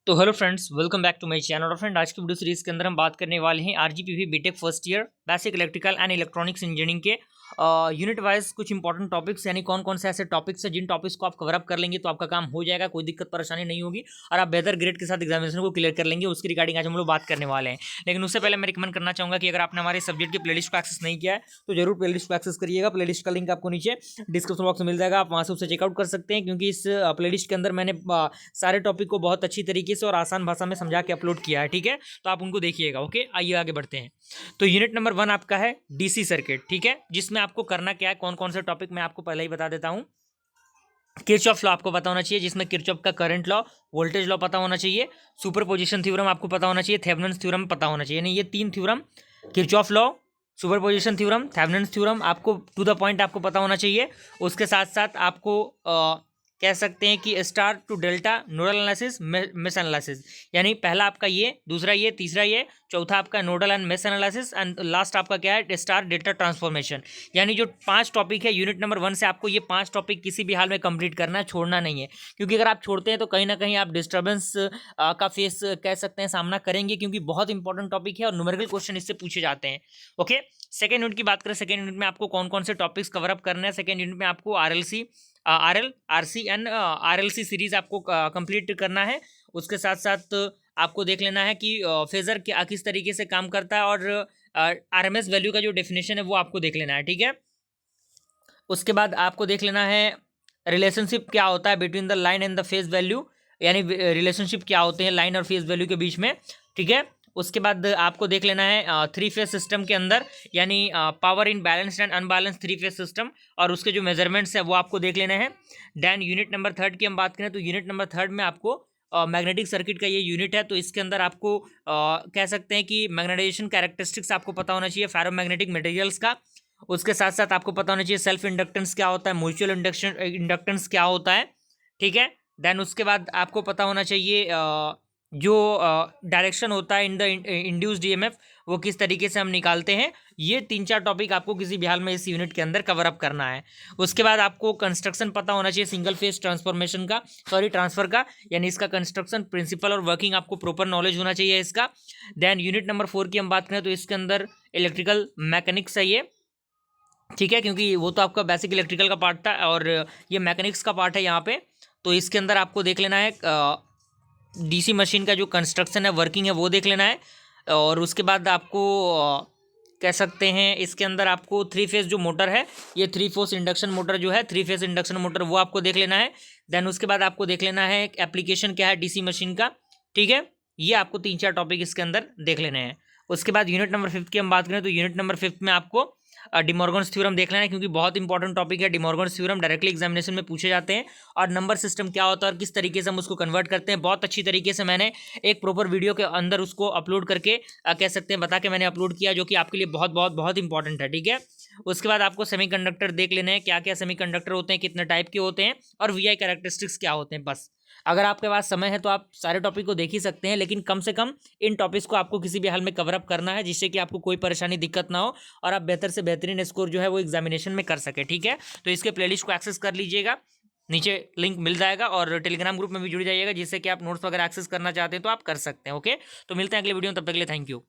तो hello friends, welcome back to my channel. और friend, आज की वीडियो सीरीज के अंदर हम बात करने वाले हैं RGPV B tech first year basic electrical and electronics engineering के यूनिट वाइज कुछ इंपॉर्टेंट टॉपिक्स, यानी कौन कौन से ऐसे टॉपिक्स हैं जिन टॉपिक्स को आप कवर अप कर लेंगे तो आपका काम हो जाएगा, कोई दिक्कत परेशानी नहीं होगी और आप बेहतर ग्रेड के साथ एग्जामिनेशन को क्लियर कर लेंगे। उसकी रिगार्डिंग आज हम लोग बात करने वाले हैं। लेकिन उससे पहले मैं रिकमेंड करना चाहूँगा कि अगर आपने हमारे सब्जेक्ट की प्लेलिस्ट को एक्सेस नहीं किया है तो जरूर प्लेलिस्ट को एक्सेस करिएगा। प्लेलिस्ट का लिंक आपको नीचे डिस्क्रिप्शन बॉक्स में मिल जाएगा, आप वहाँ से उसे चेकआउट कर सकते हैं, क्योंकि इस प्लेलिस्ट के अंदर मैंने सारे टॉपिक को बहुत अच्छी तरीके से और आसान भाषा में समझा के अपलोड किया है। ठीक है, तो आप उनको देखिएगा। ओके, आइए आगे बढ़ते हैं। तो यूनिट नंबर 1 आपका है डीसी सर्किट। ठीक है, जिसमें आपको करना क्या है, कौन कौन से टॉपिक मैं आपको पहले ही बता देता हूं। किरचॉफ लॉ आपको पता होना चाहिए, जिसमें किरचॉफ का करंट लॉ, वोल्टेज लॉ पता होना चाहिए, सुपरपोजिशन थ्योरम आपको पता होना चाहिए, थेवेनिन्स थ्योरम पता होना चाहिए। यानी ये 3 theorem, Kirchhoff law, superposition theorem, Thevenin's theorem, आपको टू द पॉइंट आपको पता होना चाहिए। उसके साथ साथ आपको कह सकते हैं कि star to delta nodal analysis, mesh analysis, यानी पहला आपका ये, दूसरा ये, तीसरा ये, चौथा आपका nodal and mesh analysis, and last आपका क्या है, स्टार डेल्टा ट्रांसफॉर्मेशन। यानी जो 5 टॉपिक है यूनिट नंबर 1 से, आपको ये 5 टॉपिक किसी भी हाल में कंप्लीट करना है, छोड़ना नहीं है। क्योंकि अगर आप छोड़ते हैं तो कहीं ना कहीं आप डिस्टर्बेंस का फेस कह सकते हैं सामना करेंगे, क्योंकि बहुत इंपॉर्टेंट टॉपिक है और न्यूमेरिकल क्वेश्चन इससे पूछे जाते हैं। ओके, सेकेंड यूनिट की बात करें, सेकेंड यूनिट में आपको कौन कौन से टॉपिक्स कवर अप करने हैं। सेकेंड यूनिट में आपको RLC, RL, RC and RLC series आपको कंप्लीट करना है। उसके साथ साथ आपको देख लेना है कि फेजर क्या किस तरीके से काम करता है, और RMS वैल्यू का जो डेफिनेशन है वो आपको देख लेना है। ठीक है, उसके बाद आपको देख लेना है रिलेशनशिप क्या होता है between the line and the phase value, यानी रिलेशनशिप क्या होते हैं लाइन और फेज वैल्यू के बीच में। ठीक है, उसके बाद आपको देख लेना है 3 फेज सिस्टम के अंदर, यानी power in balanced and unbalanced 3 phase system, और उसके जो मेजरमेंट्स है वो आपको देख लेना है। देन यूनिट नंबर 3 की हम बात करें तो यूनिट नंबर 3 में आपको मैग्नेटिक सर्किट का ये यूनिट है, तो इसके अंदर आपको कह सकते हैं कि मैग्नेटाइजेशन कैरेक्टरिस्टिक्स आपको पता होना चाहिए फेरोमैग्नेटिक मटेरियल्स का। उसके साथ साथ आपको पता होना चाहिए सेल्फ इंडक्टेंस क्या होता है, म्यूचुअल इंडक्टेंस क्या होता है। ठीक है, देन उसके बाद आपको पता होना चाहिए जो डायरेक्शन होता है इन द इंड्यूस्ड ईएमएफ, वो किस तरीके से हम निकालते हैं। ये 3-4 टॉपिक आपको किसी भी हाल में इस यूनिट के अंदर कवर अप करना है। उसके बाद आपको कंस्ट्रक्शन पता होना चाहिए सिंगल फेज ट्रांसफॉर्मेशन का, ट्रांसफर का, यानी इसका कंस्ट्रक्शन प्रिंसिपल और वर्किंग आपको प्रॉपर नॉलेज होना चाहिए इसका। देन यूनिट नंबर 4 की हम बात करें तो इसके अंदर इलेक्ट्रिकल मैकेनिक्स है ये। ठीक है, क्योंकि वो तो आपका बेसिक इलेक्ट्रिकल का पार्ट था और ये मैकेनिक्स का पार्ट है यहाँ पे। तो इसके अंदर आपको देख लेना है डीसी मशीन का जो कंस्ट्रक्शन है, वर्किंग है, वो देख लेना है। और उसके बाद आपको कह सकते हैं इसके अंदर आपको 3 फेज जो मोटर है, ये 3 फेज इंडक्शन मोटर जो है, 3 फेज इंडक्शन मोटर, वो आपको देख लेना है। देन उसके बाद आपको देख लेना है एप्लीकेशन क्या है डीसी मशीन का। ठीक है, ये आपको 3-4 टॉपिक इसके अंदर देख लेने हैं। उसके बाद यूनिट नंबर 5 की हम बात करें तो यूनिट नंबर 5 में आपको डिमॉर्गन्स थ्योरम देख लेना है, क्योंकि बहुत इंपॉर्टेंट टॉपिक है। डिमॉर्गन्स थ्योरम डायरेक्टली एग्जामिनेशन में पूछे जाते हैं, और नंबर सिस्टम क्या होता है और किस तरीके से हम उसको कन्वर्ट करते हैं, बहुत अच्छी तरीके से मैंने एक प्रॉपर वीडियो के अंदर उसको अपलोड करके कह सकते हैं बता के मैंने अपलोड किया, जो कि आपके लिए बहुत बहुत बहुत इंपॉर्टेंट है। ठीक है, उसके बाद आपको सेमीकंडक्टर देख लेने हैं, क्या क्या सेमीकंडक्टर होते हैं, कितने टाइप के होते हैं, और वीआई कैरेक्टरिस्टिक्स क्या होते हैं। बस अगर आपके पास समय है तो आप सारे टॉपिक को देख ही सकते हैं, लेकिन कम से कम इन टॉपिक्स को आपको किसी भी हाल में कवर अप करना है, जिससे कि आपको कोई परेशानी दिक्कत ना हो और आप बेहतर से बेहतरीन स्कोर जो है वो एग्जामिनेशन में कर सके। ठीक है, तो इसके प्लेलिस्ट को एक्सेस कर लीजिएगा, नीचे लिंक मिल जाएगा, और टेलीग्राम ग्रुप में भी जुड़ जाइएगा, जिससे कि आप नोट्स वगैरह एक्सेस करना चाहते हैं तो आप कर सकते हैं। ओके, तो मिलते हैं अगले वीडियो में, तब तक के लिए थैंक यू।